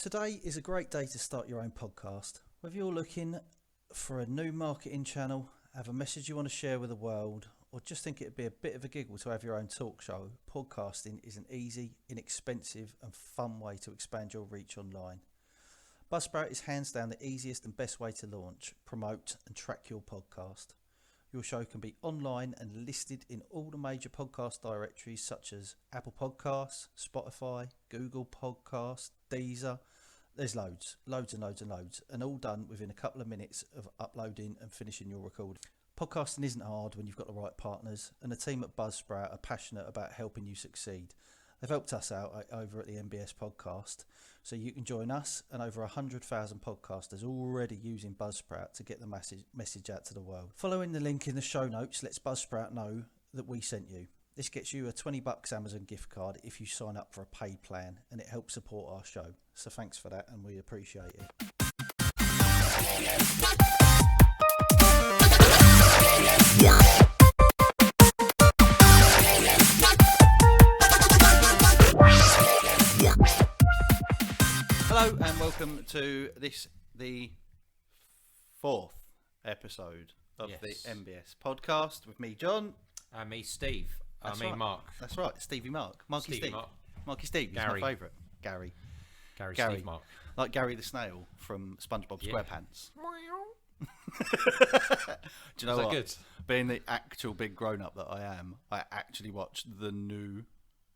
Today is a great day to start your own podcast. Whether you're looking for a new marketing channel, have a message you want to share with the world, or just think it'd be a bit of a giggle to have your own talk show, podcasting is an easy, inexpensive and fun way to expand your reach online. Buzzsprout is hands down the easiest and best way to launch, promote and track your podcast. Your show can be online and listed in all the major podcast directories such as Apple Podcasts, Spotify, Google Podcasts, Deezer. There's loads, and all done within a couple of minutes of uploading and finishing your recording. Podcasting isn't hard when you've got the right partners, and the team at Buzzsprout are passionate about helping you succeed. They've helped us out over at the MBS podcast, so you can join us and over 100,000 podcasters already using Buzzsprout to get the message out to the world. Following the link in the show notes lets Buzzsprout know that we sent you. This gets you a $20 Amazon gift card if you sign up for a paid plan, and it helps support our show. So thanks for that, and we appreciate it. Hello and welcome to the fourth episode of the MBS podcast with me, John. And me, Steve. Mark. That's right, Stevie Mark. Marky Steve. Marky Steve is Gary. my favourite. Gary. Steve Mark. Like Gary the Snail from SpongeBob SquarePants. Do you know what? Good? Being the actual big grown-up that I am, I actually watched the new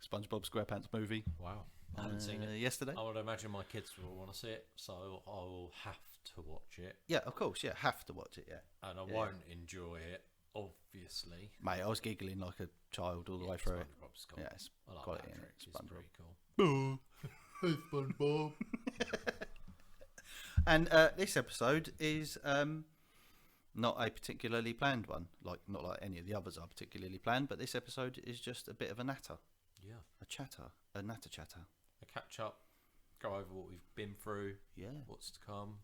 SpongeBob SquarePants movie. Wow. I haven't seen it. Yesterday. I would imagine my kids will want to see it, so I will have to watch it. Yeah, of course. Yeah, have to watch it. Yeah. And I won't enjoy it, obviously. Mate, I was giggling like a child all the way through it. Cool. Yeah, it's I like quality. Patrick. He's pretty cool. Hey, SpongeBob. And this episode is not a particularly planned one. Not like any of the others are particularly planned, but this episode is just a bit of a natter. Yeah. A natter chatter. A catch up, go over what we've been through. Yeah. What's to come.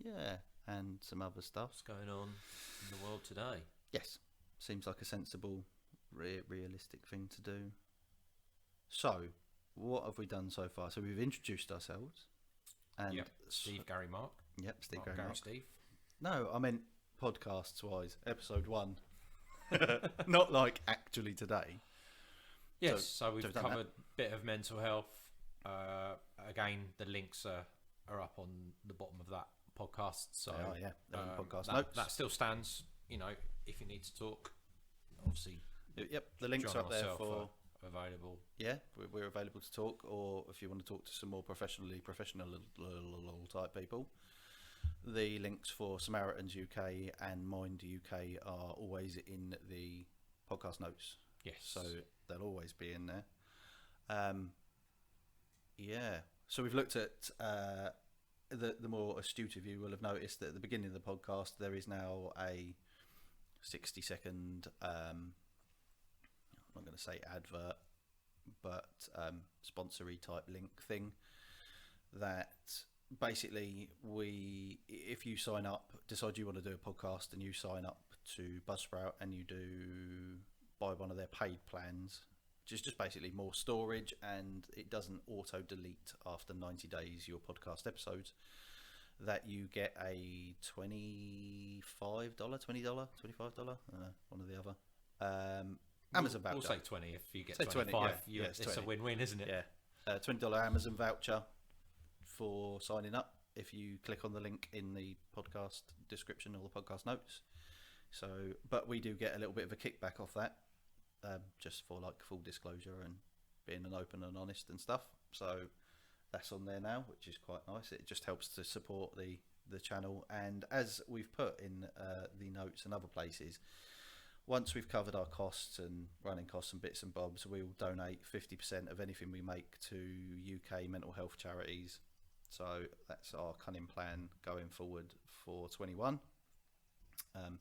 Yeah, and some other stuff. What's going on in the world today. Yes. Seems like a sensible, realistic thing to do. So, what have we done so far? So we've introduced ourselves. And Steve, Gary, Mark. Yep, Steve, Gary, Mark. Steve. No, I meant podcasts-wise, episode 1. Not like actually today. Yes, so we've done covered a bit of mental health. Again, the links are up on the bottom of that podcast. So they're on the podcast notes. That still stands, if you need to talk. Obviously, yep, the links are up there for available. Yeah, we're available to talk, or if you want to talk to some more professional type people, the links for Samaritans UK and Mind UK are always in the podcast notes. Yes, so they'll always be in there. So we've looked at the more astute of you will have noticed that at the beginning of the podcast there is now a 60-second I'm not going to say advert, but sponsory type link thing that basically if you sign up, decide you want to do a podcast and you sign up to Buzzsprout and you do buy one of their paid plans, which is just basically more storage, and it doesn't auto delete after 90 days your podcast episodes, that you get a $25, $25, one or the other. Amazon voucher. We'll say 20 if you get say 25. 20, It's 20. a win-win, isn't it? Yeah. $20 Amazon voucher for signing up if you click on the link in the podcast description or the podcast notes. So, but we do get a little bit of a kickback off that, just for like full disclosure and being an open and honest and stuff. So that's on there now, which is quite nice. It just helps to support the channel. And as we've put in the notes and other places, once we've covered our costs and running costs and bits and bobs, we'll donate 50% of anything we make to UK mental health charities. So that's our cunning plan going forward for 21. And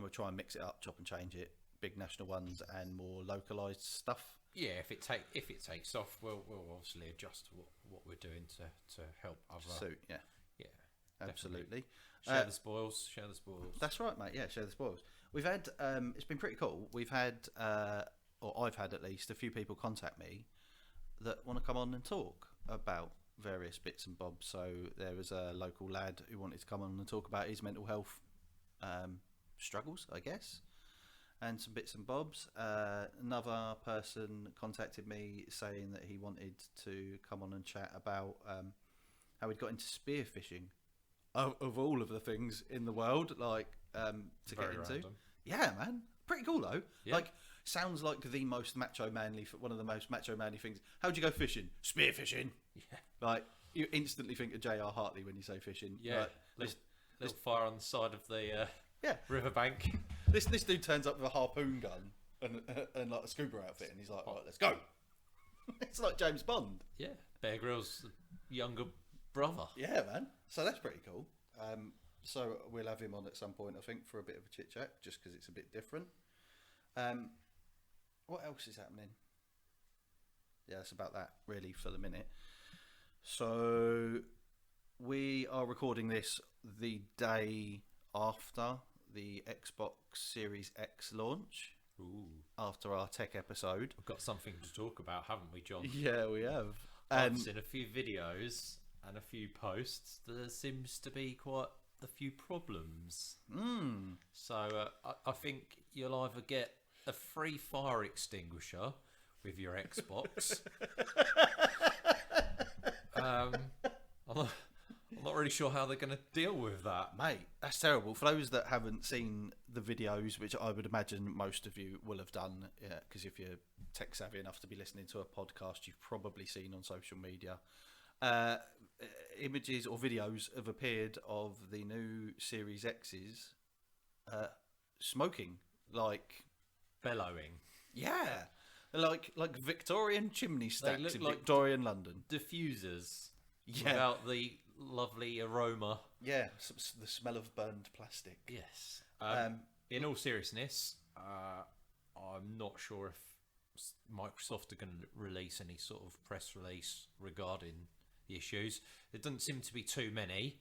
we'll try and mix it up, chop and change it, big national ones and more localised stuff. Yeah, if it takes off, we'll obviously adjust what we're doing to help other. Suit, yeah, absolutely. Share the spoils. That's right, mate. Yeah, share the spoils. We've had it's been pretty cool. We've had, or I've had at least, a few people contact me that want to come on and talk about various bits and bobs. So there was a local lad who wanted to come on and talk about his mental health struggles, I guess, and some bits and bobs. Another person contacted me saying that he wanted to come on and chat about how he'd got into spearfishing, of all of the things in the world, like to Very get into. random. Yeah, man, pretty cool though. Yeah. Like, sounds like the most macho manly, one of the most macho manly things. How'd you go fishing? Spearfishing. Yeah. Like, you instantly think of J.R. Hartley when you say fishing. Yeah. Like, Little fire on the side of the yeah. riverbank. This dude turns up with a harpoon gun and like a scuba outfit, and he's like, right, let's go. It's like James Bond. Yeah. Bear Grylls' younger brother. Yeah, man. So that's pretty cool. So we'll have him on at some point, I think, for a bit of a chit chat, just because it's a bit different. What else is happening? Yeah, that's about that really for the minute. So we are recording this the day after the Xbox Series X launch. Ooh. After our tech episode. We've got something to talk about, haven't we, John? Yeah, we have. I've seen a few videos and a few posts. There seems to be quite a few problems. So I think you'll either get a free fire extinguisher with your Xbox. I'm not really sure how they're going to deal with that. Mate, that's terrible. For those that haven't seen the videos, which I would imagine most of you will have done, because if you're tech savvy enough to be listening to a podcast, you've probably seen on social media, images or videos have appeared of the new Series X's smoking, like Bellowing. yeah, like Victorian chimney stacks look in like Victorian London. Diffusers. Yeah, Without the lovely aroma. yeah, the smell of burned plastic. Yes. In all seriousness, I'm not sure if Microsoft are going to release any sort of press release regarding the issues. There doesn't seem to be too many,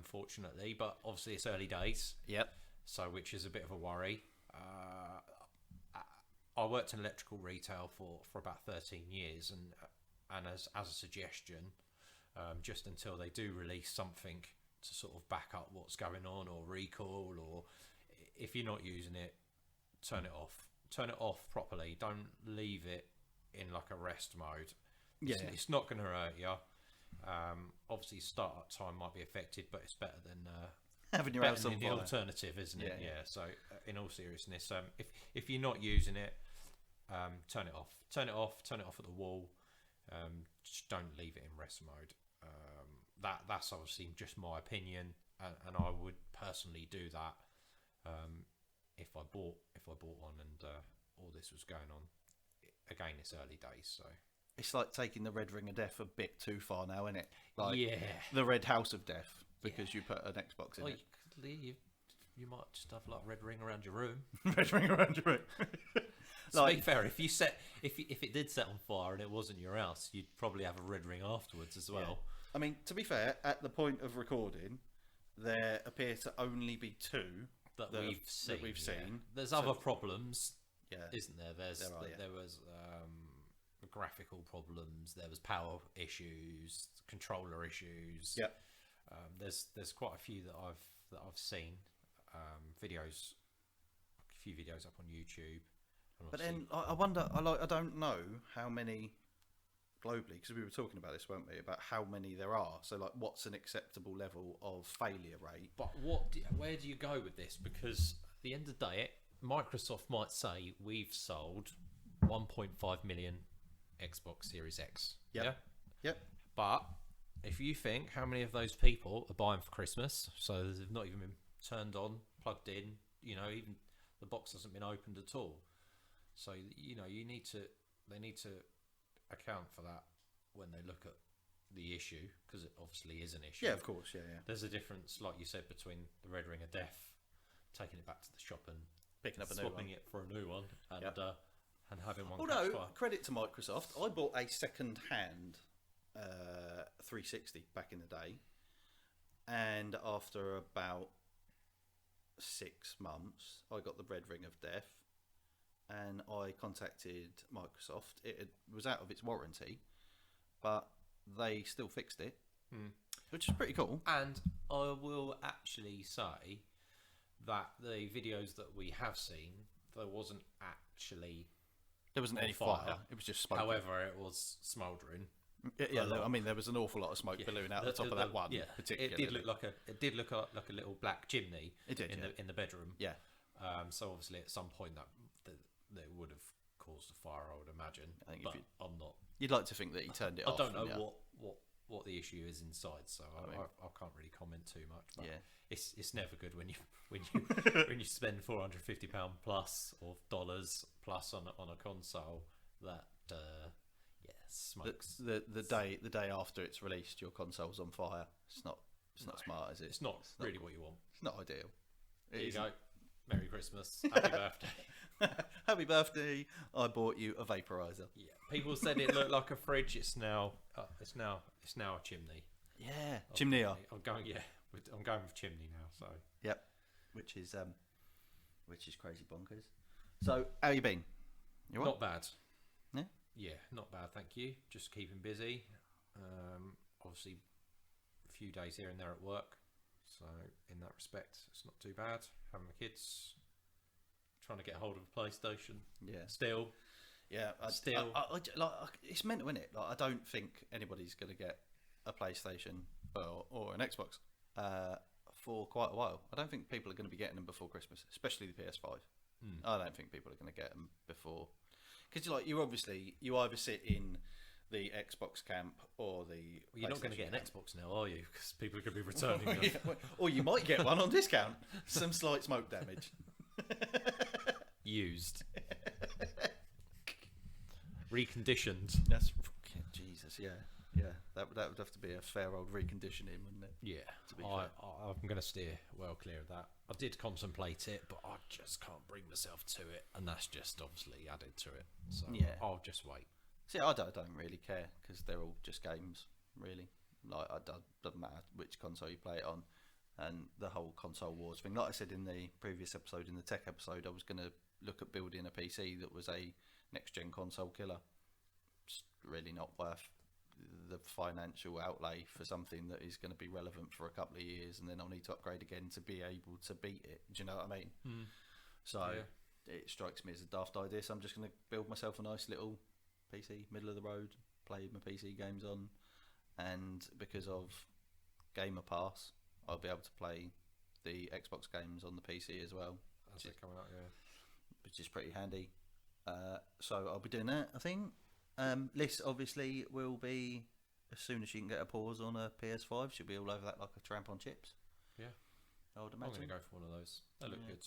fortunately, but obviously it's early days. Yep. So, which is a bit of a worry. I worked in electrical retail for about 13 years, and as a suggestion, just until they do release something to sort of back up what's going on, or recall, or if you're not using it, turn it off. Turn it off properly. Don't leave it in like a rest mode. Yeah, It's not going to hurt you. Obviously, startup time might be affected, but it's better than having your better house on than the fire. alternative, isn't it? Yeah. Yeah. So, in all seriousness, if you're not using it, turn it off. Turn it off. Turn it off at the wall. Just don't leave it in rest mode. That's obviously just my opinion, and I would personally do that if I bought one and all this was going on. Again, it's early days, so It's like taking the Red Ring of Death a bit too far now, isn't it? Like yeah. the Red House of Death, because you put an Xbox in Well, it. you might just have like red ring around your room. Red Ring around your room. To be fair, if it did set on fire and it wasn't your house, you'd probably have a red ring afterwards as well. I mean, to be fair, at the point of recording, there appear to only be two That we've seen. yeah. There's So- other problems, Yeah. isn't there? There are, yeah. There was graphical problems. There was power issues, controller issues. Yeah. There's quite a few that I've seen videos, a few videos up on YouTube. And But obviously- then I wonder, I don't know how many globally, because we were talking about this, weren't we? About how many there are. So, like, what's an acceptable level of failure rate? But where do you go with this? Because at the end of the day, Microsoft might say we've sold 1.5 million Xbox Series X. Yep. Yeah. Yep. But if you think how many of those people are buying for Christmas, so they've not even been turned on, plugged in, even the box hasn't been opened at all. So they need to account for that when they look at the issue, because it obviously is an issue. Yeah, of course. Yeah, yeah. There's a difference, like you said, between the Red Ring of Death, taking it back to the shop and Picking up a new swapping one. it for a new one, and Yep. and having one. Although, catch fire. credit to Microsoft, I bought a second-hand 360 back in the day, and after about 6 months, I got the Red Ring of Death, and I contacted Microsoft. It was out of its warranty, but they still fixed it, Hmm. which is pretty cool. And I will actually say that the videos that we have seen, there wasn't actually There wasn't any fire. It was just smoke. However, it was smouldering. Yeah, I mean, there was an awful lot of smoke billowing out the top of that one. Yeah, particularly. it did look like a little black chimney. It did, in the bedroom. Yeah. So obviously, at some point that would have caused a fire, I would imagine. I think but I'm not. You'd like to think that he turned it off. I don't know what the issue is inside, so I can't really comment too much. But Yeah. it's never good when you when you spend £450 plus or dollars plus on a console that smokes. The day after it's released, your console's on fire. It's not smart, is it? It's not really what you want. It's not ideal. There you go. Merry Christmas. Happy birthday. Happy birthday! I bought you a vaporizer. Yeah. People said it looked like a fridge. It's now a chimney. Yeah, chimney. I'm going with chimney now. So yep, which is crazy bonkers. So how you been? You all right? not bad. Yeah. Yeah, not bad. Thank you. Just keeping busy. Obviously, a few days here and there at work. So in that respect, it's not too bad. Having the kids, trying to get hold of a PlayStation. Yeah. Still. Yeah. It's mental, isn't it? Like, I don't think anybody's going to get a PlayStation or an Xbox for quite a while. I don't think people are going to be getting them before Christmas, especially the PS5. I don't think people are going to get them before, because you either sit in the Xbox camp or the. Well, you're not going to get an Xbox now, are you? Because people are going to be returning them. Yeah, or you might get one on discount. Some slight smoke damage. Used. Reconditioned. That's Jesus. Yeah. That would have to be a fair old reconditioning, wouldn't it? Yeah. I'm going to steer well clear of that. I did contemplate it, but I just can't bring myself to it, and that's just obviously added to it. So yeah. I'll just wait. See, I don't really care, because they're all just games, really. Like, it doesn't matter which console you play it on, and the whole console wars thing. Like I said in the previous episode, in the tech episode, I was going to look at building a PC that was a next-gen console killer. It's really not worth the financial outlay for something that is going to be relevant for a couple of years, and then I'll need to upgrade again to be able to beat it. Do you know what I mean? So it strikes me as a daft idea. So I'm just going to build myself a nice little PC, middle of the road, play my PC games on, and because of Gamer Pass, I'll be able to play the Xbox games on the PC as well. As they're coming out, yeah. Which is pretty handy. So I'll be doing that, I think. Liz obviously will be, as soon as she can get a pause on a PS5, she'll be all over that like a tramp on chips. Yeah. I would I'm imagine. going to go for one of those. They look good.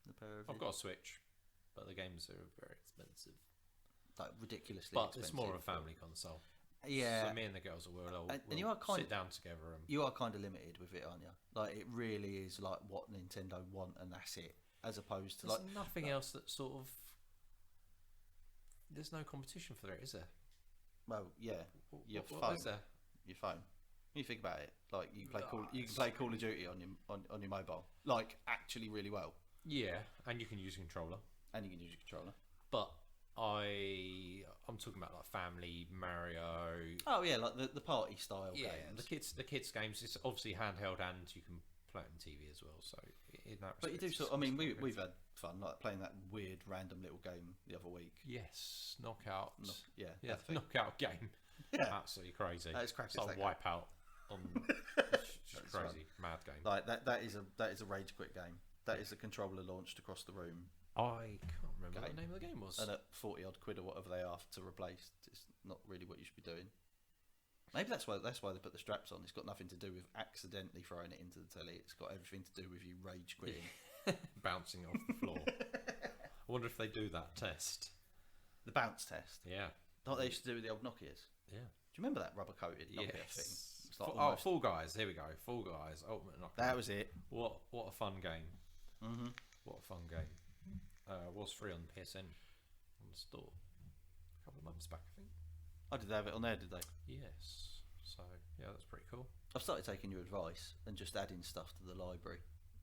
The pair of I've got a Switch, but the games are very expensive. like ridiculously But expensive. it's more of a family console. Yeah. So me and the girls will and you are kind sit down together. And you are kind of limited with it, aren't you? Like, it really is like what Nintendo want, and that's it. As opposed to there's like nothing else that sort of. There's no competition for it, is there? well, yeah, your What phone. is there? Your phone. You think about it, like you can play Call of Duty on your mobile, like actually really well, Yeah, and you can use a controller. and you can use your controller. But I'm talking about like Family, Mario. Oh yeah, like the party style Yeah, games. the kids games. It's obviously handheld, and you can play it on TV as well. So in that But you respect, do it's- sort. I mean, it's quite we've good. had fun like playing that weird random little game the other week. Yes, knockout. Yeah, Yeah, that thing. knockout game. Yeah. Absolutely crazy. That is crackers, It's like that game. Wipeout on just That's crazy, mad game. Like that is a rage quit game. That is a controller launched across the room, I can't remember what Game. the name of the game was. and at 40 odd quid or whatever they are to replace, it's not really what you should be doing. Maybe that's why they put the straps on. It's got nothing to do with accidentally throwing it into the telly. It's got everything to do with you rage quitting. Bouncing off the floor. I wonder if they do that test. The bounce test, Yeah. like they used to do with the old Nokias. Yeah. Do you remember that rubber coated Nokia Yes. thing? It's like Oh, almost- Fall Guys. Here we go. Fall Guys. Ultimate Knockout. that was it. What a fun game. Mm-hmm. What a fun game. Was free on PSN on the store a couple of months back, I think. Oh, did they have it on there? Did they? Yes. So yeah, that's pretty cool. I've started taking your advice and just adding stuff to the library.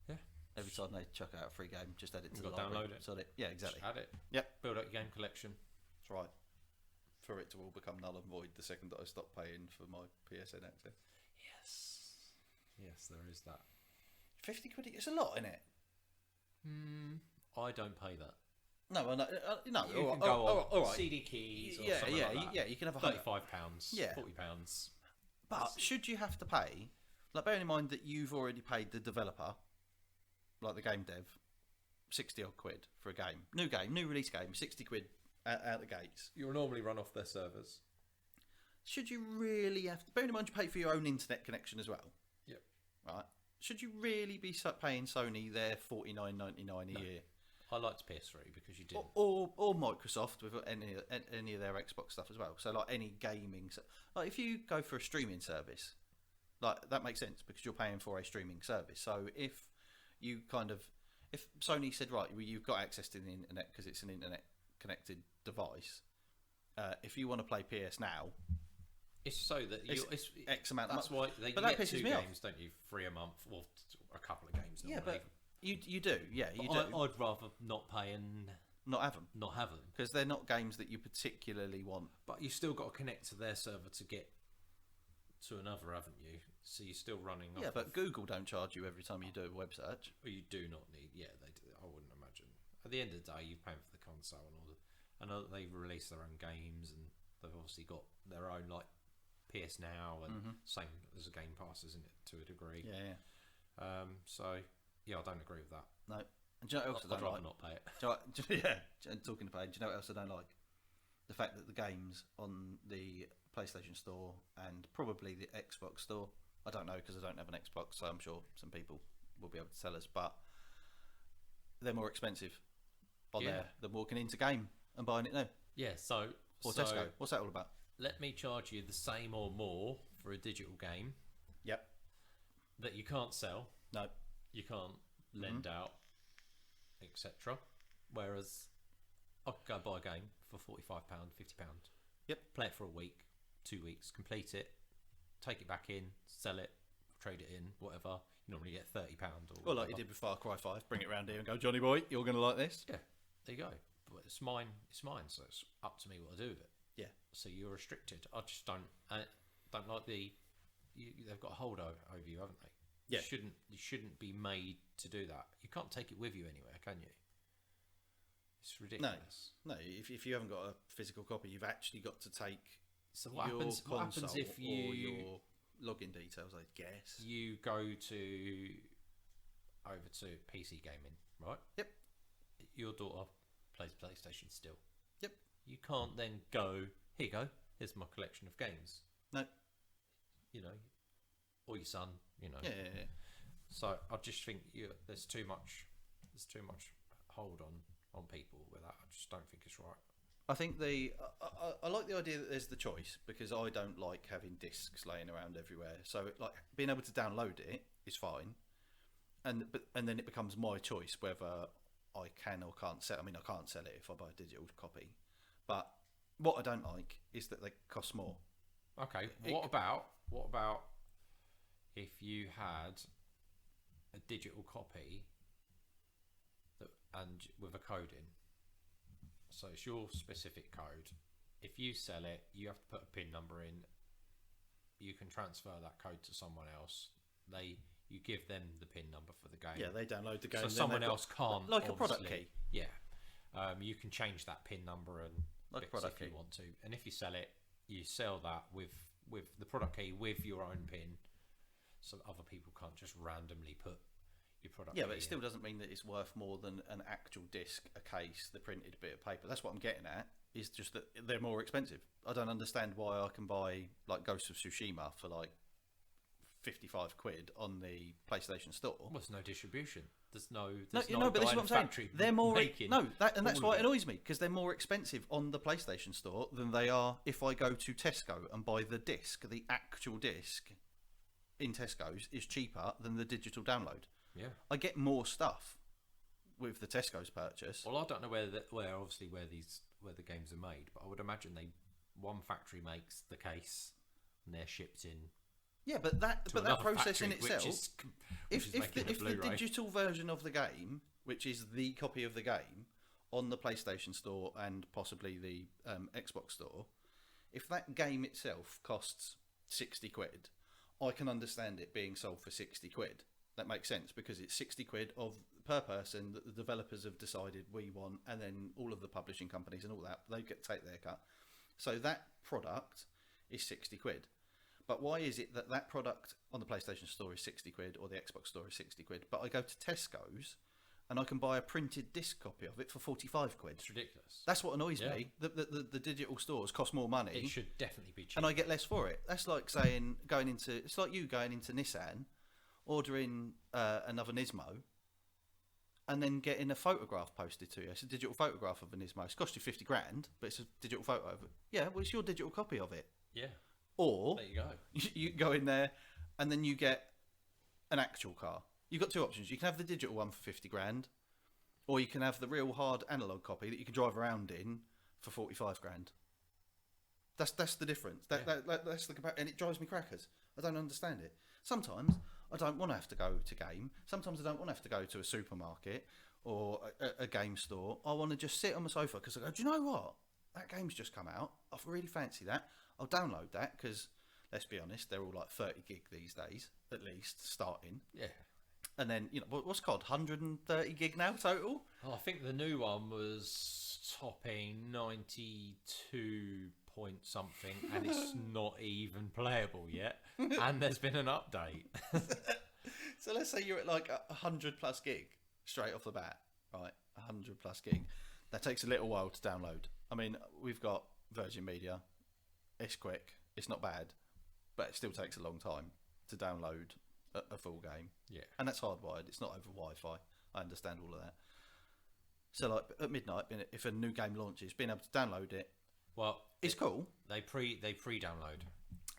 Yeah. Every time they chuck out a free game, just add it to You've the got to library. download it. So yeah, exactly. Just add it. Yep. Build up your game collection. That's right. for it to all become null and void the second that I stop paying for my PSN access. Yes, there is that. 50 quid, it's a lot, isn't it? I don't pay that. No, no. You can go on all right. CD keys or Yeah, something yeah, like that. yeah. You can have £35, Yeah. £40. But should you have to pay, like bearing in mind that you've already paid the developer, like the game dev, 60 odd quid for a game, new release game, 60 quid out the gates. You'll normally run off their servers. Should you really have to, bearing in mind you pay for your own internet connection as well? Yep. Right. Should you really be paying Sony their $49.99 a year? I liked PS3 because you did. Or Microsoft with any of their Xbox stuff as well. So like any gaming, like if you go for a streaming service, like that makes sense because you're paying for a streaming service. So if you if Sony said, right, well, you've got access to the internet because it's an internet connected device. If you want to play PS Now, it's so that it's X amount. That's why you that get pisses 2 me games, off. don't you? Free a month, or a couple of games. Yeah, normally. but you do. Yeah, you do. I'd rather not pay and not have them because they're not games that you particularly want. But you still got to connect to their server to get to another, haven't you? So you're still running. Yeah, but Google don't charge you every time you do a web search. Well, you do not need. Yeah, they do. I wouldn't imagine. At the end of the day, you're paying for the console and all the. I know that they've released their own games and they've obviously got their own like PS Now and same as a Game Pass, isn't it? To a degree. Yeah. So yeah, I don't agree with that. No. And do you know what else I I'd don't rather like? not pay it. Yeah. And talking to pay, do you know what else I don't like? The fact that the games on the PlayStation Store and probably the Xbox Store, I don't know because I don't have an Xbox, so I'm sure some people will be able to tell us, but they're more expensive on there than walking into game and buying it new. Yeah, so Tesco. What's that all about? Let me charge you the same or more for a digital game. Yep. That you can't sell. No. You can't lend out, etc. Whereas I could go buy a game for £45, £50. Yep. Play it for a week, 2 weeks, complete it, take it back in, sell it, trade it in, whatever. You normally get £30 or well, like you did with Far Cry 5, bring it around here and go, Johnny boy, you're going to like this. Yeah, there you go. But it's mine, so it's up to me what I do with it. Yeah. So you're restricted. I just don't like they've got a hold over you, haven't they? Yeah. You shouldn't be made to do that. You can't take it with you anywhere, can you? It's ridiculous. No. If you haven't got a physical copy, you've actually got to take So what your happens? What console happens if you or your login details? I guess you go over to PC gaming, right? Yep. Your daughter plays PlayStation still. Yep. You can't then go, here you go, here's my collection of games. No. You know, or your son. You know. Yeah. So I just think there's too much hold on people with that. I just don't think it's right. I think I like the idea that there's the choice because I don't like having discs laying around everywhere. So like being able to download it is fine, and then it becomes my choice whether I can or can't sell. I mean, I can't sell it if I buy a digital copy, but what I don't like is that they cost more. Okay. What about if you had a digital copy and with a code in? So it's your specific code. If you sell it, you have to put a PIN number in. You can transfer that code to someone else. You give them the PIN number for the game. Yeah, they download the game. So someone else can't. Like a product key. Yeah. You can change that PIN number and like a product if you want to. And if you sell it, you sell that with the product key with your own PIN, so other people can't just randomly put your product. Yeah, but it still doesn't mean that it's worth more than an actual disc, a case, the printed bit of paper. That's what I'm getting at. Is just that they're more expensive. I don't understand why I can buy like Ghost of Tsushima for like 55 quid on the PlayStation Store. Well, there's no distribution. There's no but this is what I'm saying. They're more and that's why it annoys me because they're more expensive on the PlayStation Store than they are if I go to Tesco and buy the disc. The actual disc in Tesco's is cheaper than the digital download. Yeah, I get more stuff with the Tesco's purchase. Well, I don't know where the games are made, but I would imagine one factory makes the case and they're shipped in. Yeah, but that process in itself, if the digital version of the game, which is the copy of the game, on the PlayStation Store and possibly the Xbox Store, If that game itself costs 60 quid, I can understand it being sold for 60 quid. That makes sense because it's 60 quid per person that the developers have decided we want, and then all of the publishing companies and all that, they get to take their cut. So that product is 60 quid. But why is it that that product on the PlayStation Store is 60 quid or the Xbox Store is 60 quid, but I go to Tesco's and I can buy a printed disc copy of it for 45 quid? It's ridiculous. That's what annoys me. The digital stores cost more money. It should definitely be cheap. And I get less for it. That's like saying it's like you going into Nissan, ordering another Nismo, and then getting a photograph posted to you. It's a digital photograph of a Nismo. It's cost you 50 grand, but it's a digital photo of it. Yeah, well, it's your digital copy of it. Yeah. Or there you go. You go in there, and then you get an actual car. You've got two options. You can have the digital one for 50 grand, or you can have the real hard analog copy that you can drive around in for 45 grand. That's the difference. That's the comparison, and it drives me crackers. I don't understand it. Sometimes I don't want to have to go to game. Sometimes I don't want to have to go to a supermarket or a game store. I want to just sit on my sofa because I go, do you know what? That game's just come out. I really fancy that. I'll download that because, let's be honest, they're all like 30 gig these days, at least, starting. Yeah. And then, what's it called? 130 gig now total? Oh, I think the new one was topping 92 point something, and it's not even playable yet. And there's been an update. So let's say you're at like 100 plus gig straight off the bat, right? 100 plus gig. That takes a little while to download. I mean, we've got Virgin Media. It's quick. It's not bad, but it still takes a long time to download a full game. Yeah. And that's hardwired. It's not over Wi-Fi. I understand all of that. So like at midnight, if a new game launches, being able to download it, well, it's cool. They pre-download.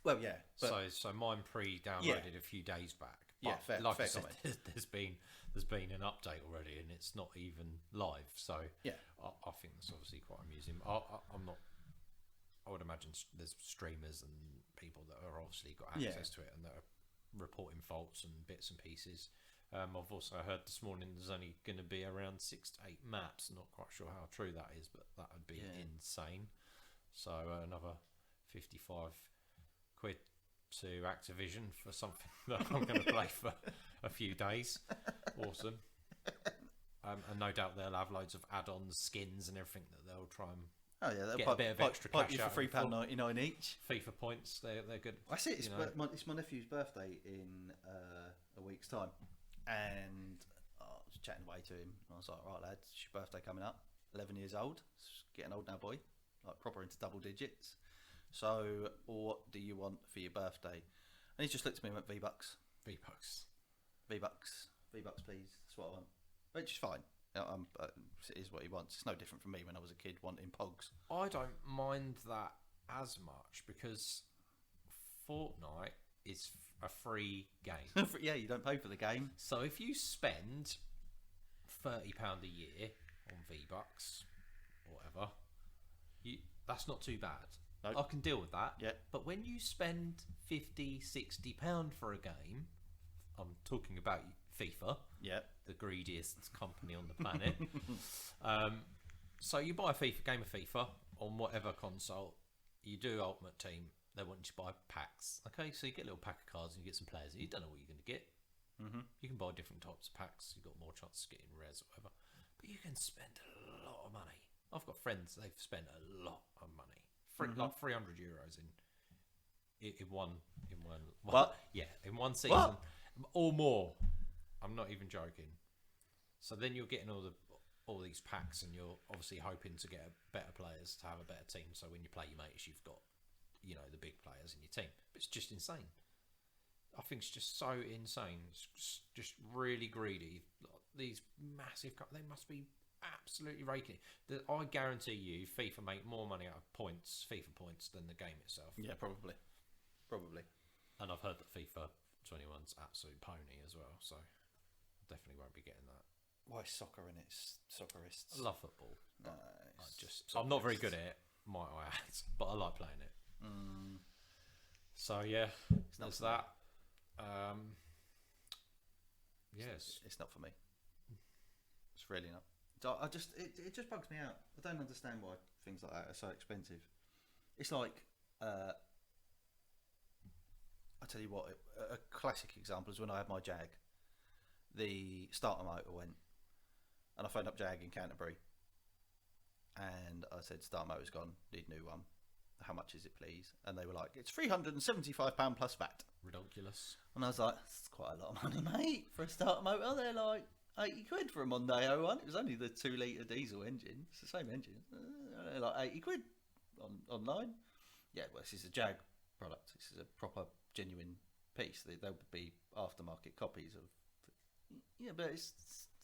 Well, yeah. So mine pre-downloaded a few days back. But yeah, fair. Like fair I said, there's been an update already, and it's not even live. So yeah, I think that's obviously quite amusing. I'm not. I would imagine there's streamers and people that are obviously got access to it and that are reporting faults and bits and pieces. I've also heard this morning there's only going to be around 6 to 8 maps. Not quite sure how true that is, but that would be insane. So another 55 quid to Activision for something that I'm going to play for a few days. Awesome. And no doubt they'll have loads of add-ons, skins and everything that they'll try and get a bit of extra cash you out for £3.99 each. FIFA points, they're good. I see. It's my nephew's birthday in a week's time, and I was chatting away to him. I was like, "Right, lad, it's your birthday coming up. 11 years old. It's getting old now, boy. Like proper into double digits. So, what do you want for your birthday?" And he just looked at me and went, V-Bucks, please. That's what I want. Which is fine. It is what he wants. It's no different from me when I was a kid wanting Pogs. I don't mind that as much because Fortnite is a free game. Yeah, you don't pay for the game. So if you spend £30 a year on V-Bucks or whatever, that's not too bad. Nope. I can deal with that. Yeah. But when you spend £50, £60 for a game, I'm talking about FIFA. Yeah. The greediest company on the planet. So you buy a game of FIFA on whatever console, you do Ultimate Team, they want you to buy packs. Okay, so you get a little pack of cards and you get some players. You don't know what you're going to get. Mm-hmm. You can buy different types of packs. You've got more chance of getting rares or whatever. But you can spend a lot of money. I've got friends, they've spent a lot of money. Like €300 in one What? Yeah, in one season. What? Or more. I'm not even joking. So then you're getting all these packs, and you're obviously hoping to get better players to have a better team. So when you play your mates, you've got the big players in your team. But it's just insane. I think it's just so insane. It's just really greedy. These massive they must be absolutely raking it. I guarantee you, FIFA make more money out of FIFA points, than the game itself. Yeah, probably. And I've heard that FIFA 21's absolute pony as well. So I definitely won't be getting that. Why soccer in it? Soccerists. I love football. No, I'm not very good at it, might I add, but I like playing it. So yeah, there's that. Yes, it's not for me. It's really not. It just bugs me out. I don't understand why things like that are so expensive. It's like I tell you what, a classic example is when I had my Jag. The starter motor went, and I phoned up Jag in Canterbury, and I said, starter motor's gone, need a new one. How much is it, please? And they were like, it's £375 plus VAT. Ridiculous. And I was like, that's quite a lot of money, mate, for a starter motor. They're like 80 quid for a Mondeo one. It was only the 2 litre diesel engine. It's the same engine. They're like 80 quid online. Yeah, well, this is a Jag product. This is a proper, genuine piece. They would be aftermarket copies of. Yeah, but it's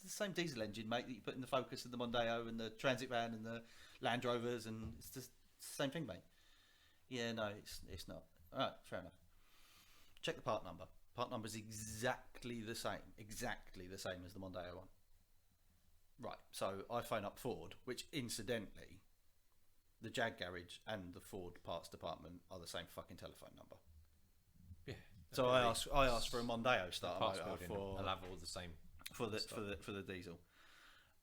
the same diesel engine, mate, that you put in the Focus and the Mondeo and the Transit van and the Land Rovers, and it's just the same thing, mate. Yeah, no, it's not. All right, fair enough. Check the part number. Part number is exactly the same as the Mondeo one. Right, so I phone up Ford, which incidentally, the Jag garage and the Ford parts department are the same fucking telephone number. Yeah. So I asked for a Mondeo starter Parts motor building for will have all the same for the stuff. for the diesel,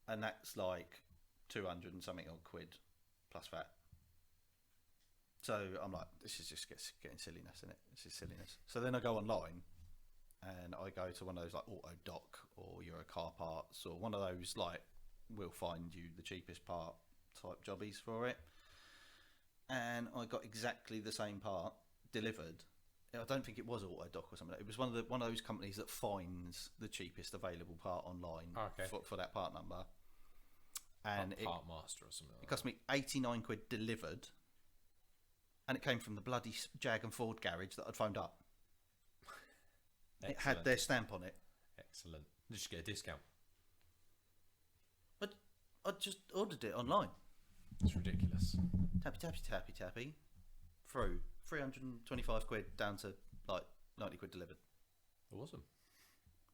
and that's like 200 and something odd quid plus VAT. So I'm like, this is just getting silliness, isn't it? This is silliness. So then I go online, and I go to one of those like Auto Doc or Euro Car Parts or one of those like we'll find you the cheapest part type jobbies for it, and I got exactly the same part delivered. I don't think it was Auto Doc or something. It was one of those companies that finds the cheapest available part online for that part number. And Part Master or something. It cost me 89 quid delivered, and it came from the bloody Jag and Ford garage that I'd phoned up. Excellent. It had their stamp on it. Excellent. Just get a discount. But I just ordered it online. It's ridiculous. Tappy. Through 325 quid down to like 90 quid delivered. Awesome.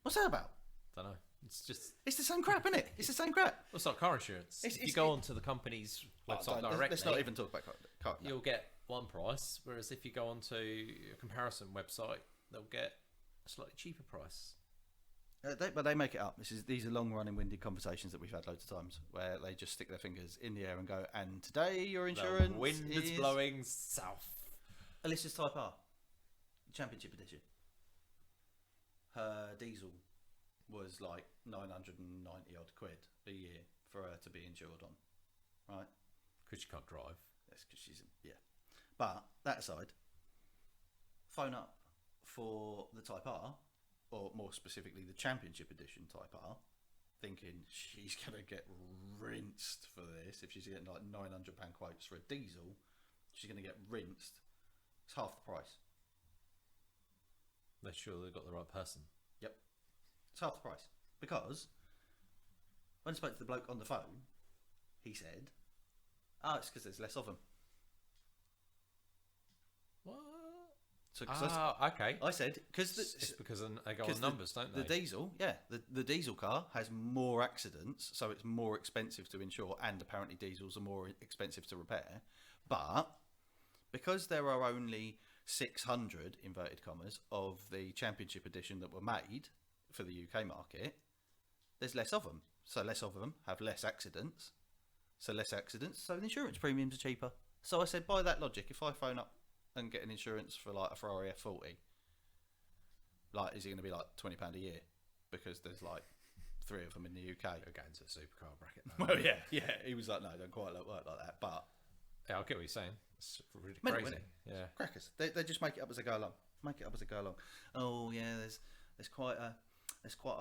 What's that about? Don't know. It's the same crap, isn't it? It's the same crap. Well, it's like car insurance. If you go onto the company's website directly, let's not even talk about car. You'll get one price, whereas if you go onto a comparison website, they'll get a slightly cheaper price. But they make it up. These are long-running, winded conversations that we've had loads of times, where they just stick their fingers in the air and go, and today your insurance The wind is blowing south. Alyssa's Type R, Championship Edition. Her diesel was like 990 odd quid a year for her to be insured on, right? Because you can't drive. That's because she's But that aside, phone up for the Type R, or more specifically the Championship Edition Type R, thinking she's gonna get rinsed for this. If she's getting like £900 quotes for a diesel, she's gonna get rinsed. It's half the price. They're sure they've got the right person. Yep. It's half the price. Because when I spoke to the bloke on the phone, he said, it's because there's less of them. What? So, okay. I said, because it's because they go on numbers, don't they? The diesel, the diesel car has more accidents, so it's more expensive to insure, and apparently diesels are more expensive to repair. But because there are only 600 inverted commas of the Championship Edition that were made for the UK market, there's less of them. So less of them have less accidents. So less accidents, so the insurance premiums are cheaper. So I said, by that logic, if I phone up and get an insurance for like a Ferrari F40, like, is it going to be like £20 a year? Because there's like 3 of them in the UK. You're getting to the supercar bracket. Well, yeah. He was like, no, don't quite work like that. But yeah, I get what you're saying. It's really Mental, crazy. isn't it? Yeah. Crackers. They just make it up as they go along. Oh yeah, there's quite a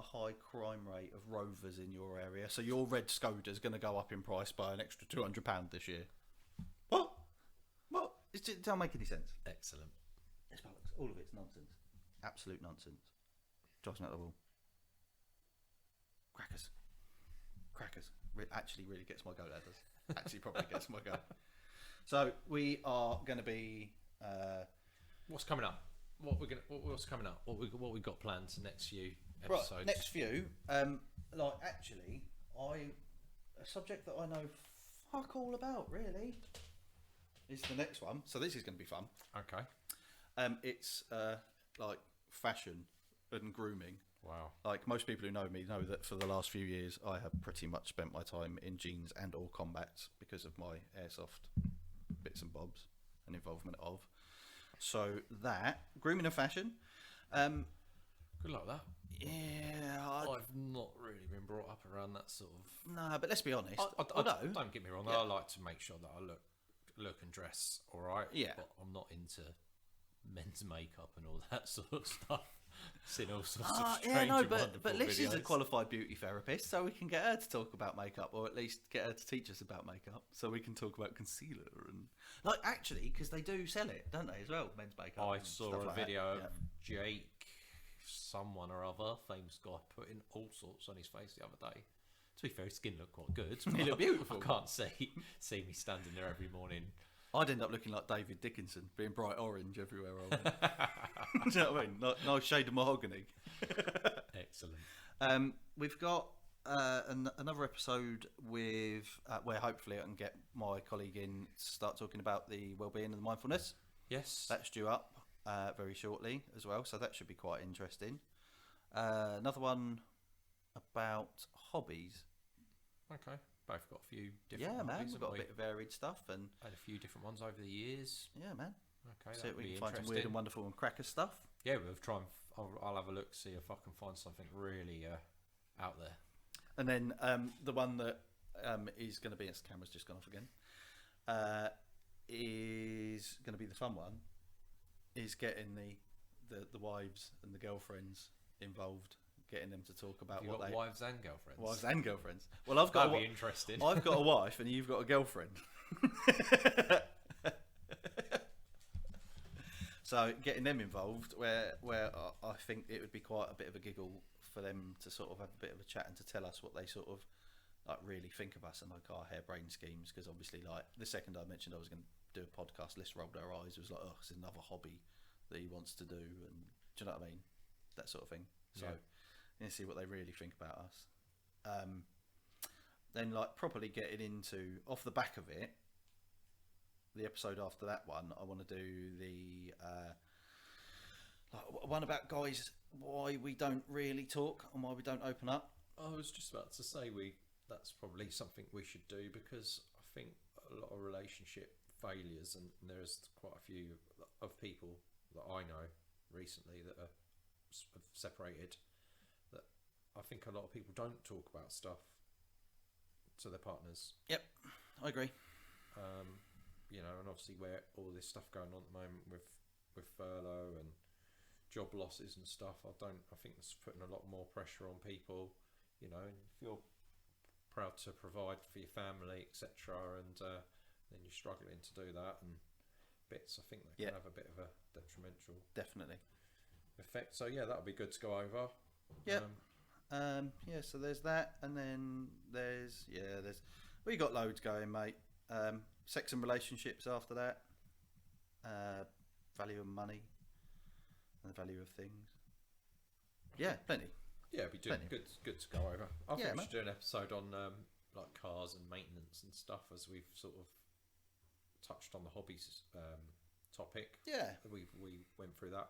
high crime rate of Rovers in your area, so your red Skoda's going to go up in price by an extra £200 this year. What? It don't make any sense. Excellent. It's bollocks. All of it's nonsense. Absolute nonsense. Drives me out the wall. Crackers. Actually really gets my goat, that does. Actually probably gets my goat. So we are going to be. What's coming up? What's coming up? What we got planned for next few episodes? Right, next few. Actually, a subject that I know fuck all about really is the next one. So this is going to be fun. Okay. It's like fashion and grooming. Wow. Like most people who know me know that for the last few years I have pretty much spent my time in jeans and or combats because of my airsoft bits and bobs. and involvement of. So that grooming and fashion. Good luck with that. Yeah, I've not really been brought up around that sort of. no, but let's be honest. Don't get me wrong. Yeah. I like to make sure that I look and dress all right. Yeah. But I'm not into men's makeup and all that sort of stuff. Seen all sorts of strange and wonderful but Liz is a videos. qualified beauty therapist, so we can get her to talk about makeup, or at least get her to teach us about makeup, so we can talk about concealer and actually, because they do sell it, don't they, as well, men's makeup. I and saw stuff a like video that. of Jake, someone or other, famous guy, putting all sorts on his face the other day. To be fair, his skin looked quite good. He looked beautiful. I can't see me standing there every morning. I'd end up looking like David Dickinson, being bright orange everywhere I went. Do you know what I mean? Nice shade of mahogany. Excellent. We've got another episode with where hopefully I can get my colleague in to start talking about the well-being and the mindfulness. Yes. That's due up very shortly as well, so that should be quite interesting. Another one about hobbies. Okay. Both got a few different Yeah, man, hobbies, we've got a haven't bit of varied stuff, and we? Had a few different ones over the years. yeah, man. Okay, See if that'll we be can find some interesting. weird and wonderful and cracker stuff. Yeah, we'll try and I'll have a look, see if I can find something really out there. And then the one that is going to be, its camera's just gone off again, is going to be the fun one, is getting the wives and the girlfriends involved, getting them to talk about Have you what got they wives and girlfriends? wives and girlfriends. Well, I've got That'd be interesting. I've got a wife and you've got a girlfriend. So getting them involved, where I think it would be quite a bit of a giggle for them to sort of have a bit of a chat and to tell us what they sort of really think of us and our harebrained schemes. Because obviously, the second I mentioned I was going to do a podcast, Liz rolled her eyes. It was like, oh, it's another hobby that he wants to do, and do you know what I mean? That sort of thing. So, you see what they really think about us. Then properly getting into, off the back of it, the episode after that one, I want to do the one about guys, why we don't really talk and why we don't open up. I was just about to say that's probably something we should do, because I think a lot of relationship failures, and there's quite a few of people that I know recently that have separated, that I think a lot of people don't talk about stuff to their partners. Yep, I agree. And obviously where all this stuff going on at the moment with furlough and job losses and stuff, I think it's putting a lot more pressure on people. If you're proud to provide for your family, etc., and then you're struggling to do that and bits, I think that can have a bit of a detrimental Definitely effect. So yeah, that'll be good to go over. Yeah. So there's that, and then there's we got loads going, mate. Sex and relationships after that, value of money and the value of things. Yeah, plenty. Yeah, we do good to go over. I think we should do an episode on cars and maintenance and stuff, as we've sort of touched on the hobbies topic. Yeah, we went through that.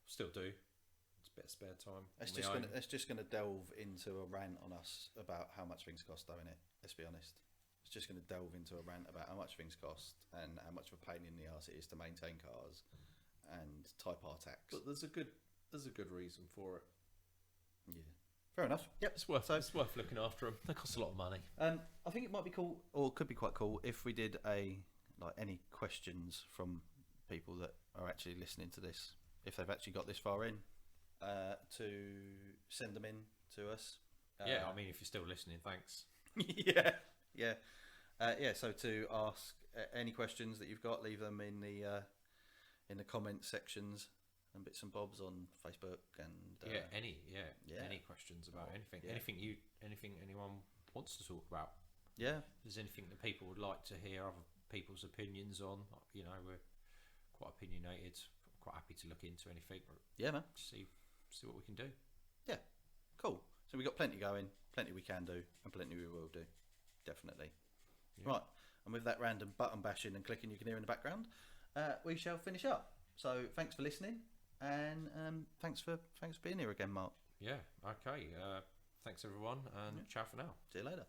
Still do. It's a bit of spare time. It's just gonna delve into a rant on us about how much things cost, though, innit? Let's be honest. It's just going to delve into a rant about how much things cost and how much of a pain in the arse it is to maintain cars and Type R tax. But there's a good reason for it. Yeah, fair enough. Yep, it's worth looking after them. They cost a lot of money. I think it might be cool, or could be quite cool, if we did any questions from people that are actually listening to this, if they've actually got this far in, to send them in to us. Yeah, I mean, if you're still listening, thanks. Yeah. So to ask any questions that you've got, leave them in the comment sections and bits and bobs on Facebook and any questions about anything anyone wants to talk about. Yeah. If there's anything that people would like to hear other people's opinions on, we're quite opinionated. Quite happy to look into anything. Yeah, man. See what we can do. Yeah. Cool. So we've got plenty going, plenty we can do, and plenty we will do. Definitely. Yeah. Right. And with that random button bashing and clicking you can hear in the background, we shall finish up. So thanks for listening, and thanks for being here again, Mark. Yeah. Okay. Thanks everyone, and ciao for now. See you later.